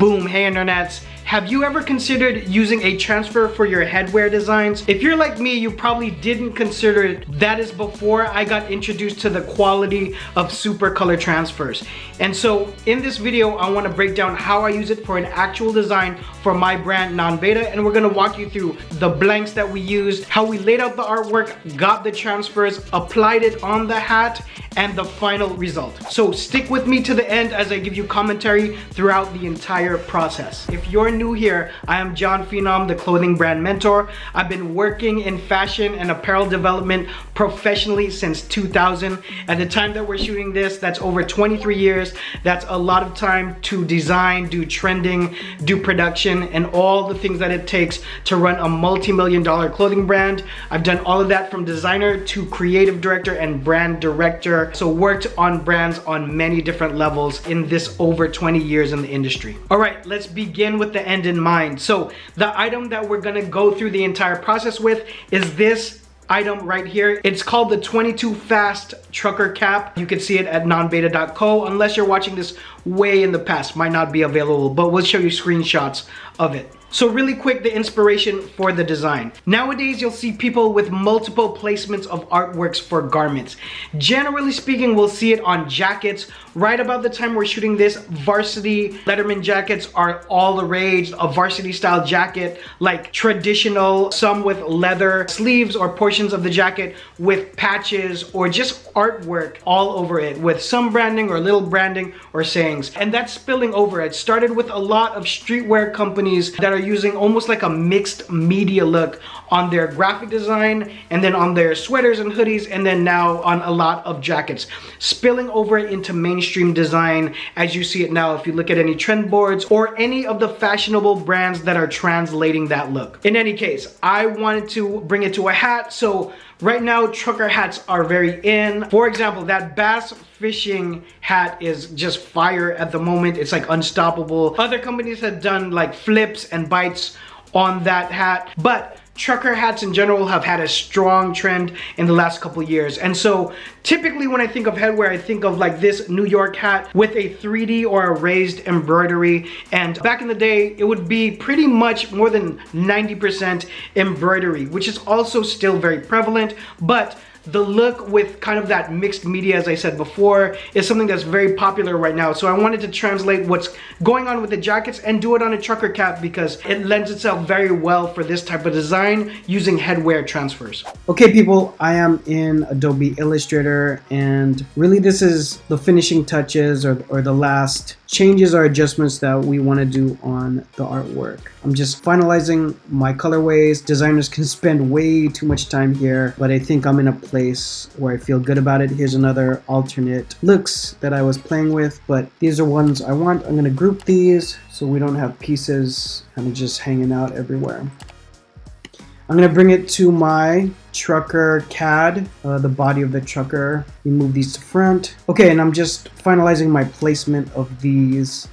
Boom, hey internets. Have you ever considered using a transfer for your headwear designs? If you're like me, you probably didn't consider it. That is before I got introduced to the quality of Supacolor transfers. And so in this video, I want to break down how I use it for an actual design for my brand NONBETA, and we're going to walk you through the blanks that we used, how we laid out the artwork, got the transfers, applied it on the hat, and the final result. So stick with me to the end as I give you commentary throughout the entire process. If you're new here, I am Jon Phenom, the clothing brand mentor. I've been working in fashion and apparel development professionally since 2000. At the time that we're shooting this, that's over 23 years. That's a lot of time to design, do trending, do production, and all the things that it takes to run a multi-million-dollar clothing brand. I've done all of that from designer to creative director and brand director. So worked on brands on many different levels in this over 20 years in the industry. All right, let's begin with the end in mind. So the item that we're gonna go through the entire process with is this item right here. It's called the 22 Fast Trucker Cap. You can see it at nonbeta.co. Unless you're watching this way in the past, might not be available, but we'll show you screenshots of it. So really quick, the inspiration for the design. Nowadays, you'll see people with multiple placements of artworks for garments. Generally speaking, we'll see it on jackets. Right about the time we're shooting this, varsity Letterman jackets are all the rage. A varsity style jacket, like traditional, some with leather sleeves or portions of the jacket with patches or just artwork all over it with some branding or little branding or sayings. And that's spilling over. It started with a lot of streetwear companies that are using almost like a mixed media look on their graphic design and then on their sweaters and hoodies, and then now on a lot of jackets, spilling over into mainstream design as you see it now if you look at any trend boards or any of the fashionable brands that are translating that look. In any case, I wanted to bring it to a hat. So right now, trucker hats are very in. For example, that bass fishing hat is just fire at the moment. It's like unstoppable. Other companies have done like flips and bites on that hat, but trucker hats in general have had a strong trend in the last couple years. And so typically when I think of headwear, I think of like this New York hat with a 3D or a raised embroidery. And back in the day, it would be pretty much more than 90% embroidery, which is also still very prevalent. But the look with kind of that mixed media, as I said before, is something that's very popular right now. So I wanted to translate what's going on with the jackets and do it on a trucker cap because it lends itself very well for this type of design using headwear transfers. Okay people, I am in Adobe Illustrator, and really this is the finishing touches or the last changes or adjustments that we want to do on the artwork. I'm just finalizing my colorways. Designers can spend way too much time here, but I think I'm in a place where I feel good about it. Here's another alternate looks that I was playing with, but these are ones I want. I'm gonna group these so we don't have pieces kind of just hanging out everywhere. I'm gonna bring it to my trucker CAD, the body of the trucker. We move these to front. Okay, and I'm just finalizing my placement of these.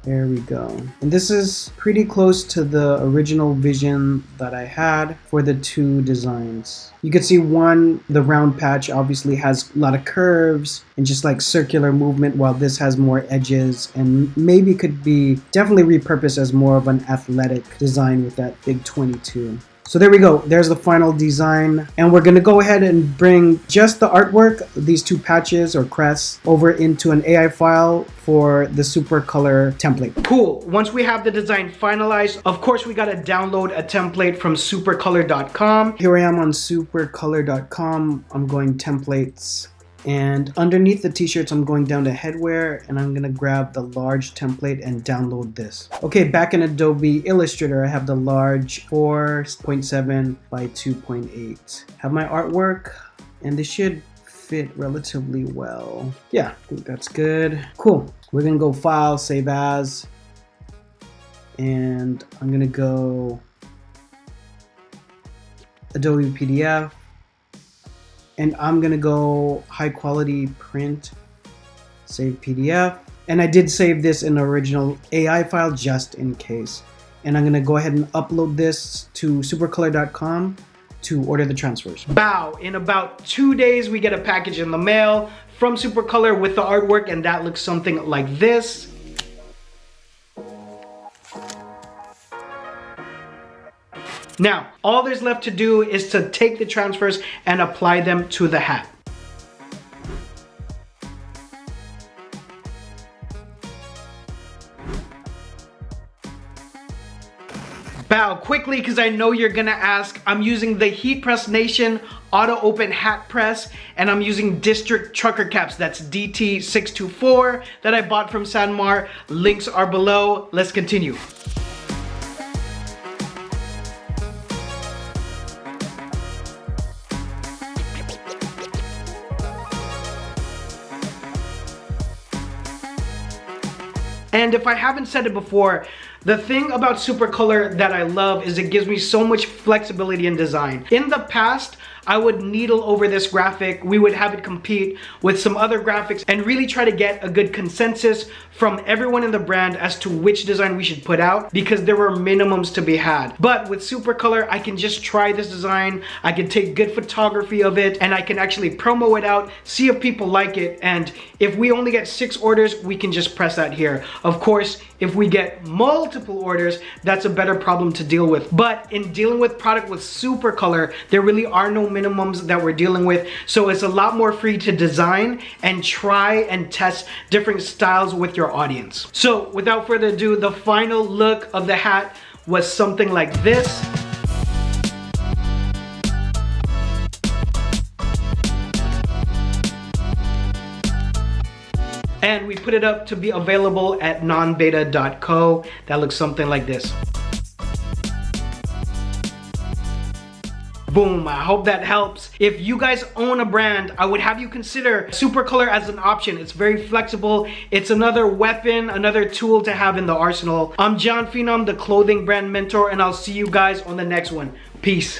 There we go. And this is pretty close to the original vision that I had for the two designs. You can see one, the round patch obviously has a lot of curves and just like circular movement, while this has more edges and maybe could be definitely repurposed as more of an athletic design with that big 22. So there we go, there's the final design, and we're gonna go ahead and bring just the artwork, these two patches or crests, over into an AI file for the Supacolor template. Cool, once we have the design finalized, of course we gotta download a template from supacolor.com. Here I am on supacolor.com, I'm going templates. And underneath the t-shirts, I'm going down to headwear, and I'm gonna grab the large template and download this. Okay, back in Adobe Illustrator, I have the large 4.7 by 2.8. Have my artwork, and this should fit relatively well. Yeah, I think that's good. Cool, we're gonna go File, Save As, and I'm gonna go Adobe PDF. And I'm gonna go high quality print, save PDF. And I did save this in the original AI file just in case. And I'm gonna go ahead and upload this to supacolor.com to order the transfers. Bow, in about 2 days, we get a package in the mail from Supacolor with the artwork, and that looks something like this. Now, all there's left to do is to take the transfers and apply them to the hat. Bow quickly, because I know you're gonna ask. I'm using the Heat Press Nation Auto Open Hat Press, and I'm using District Trucker Caps. That's DT624 that I bought from Sanmar. Links are below. Let's continue. And if I haven't said it before, the thing about Supacolor that I love is it gives me so much flexibility in design. In the past, I would needle over this graphic. We would have it compete with some other graphics and really try to get a good consensus from everyone in the brand as to which design we should put out, because there were minimums to be had. But with Supacolor, I can just try this design, I can take good photography of it, and I can actually promo it out, see if people like it, and if we only get 6 orders, we can just press that here. Of course, if we get multiple orders, that's a better problem to deal with. But in dealing with product with Supacolor, there really are no minimums that we're dealing with, so it's a lot more free to design and try and test different styles with your audience. So without further ado, the final look of the hat was something like this. And we put it up to be available at nonbeta.co. That looks something like this. Boom, I hope that helps. If you guys own a brand, I would have you consider Supacolor as an option. It's very flexible. It's another weapon, another tool to have in the arsenal. I'm Jon Phenom, the clothing brand mentor, and I'll see you guys on the next one. Peace.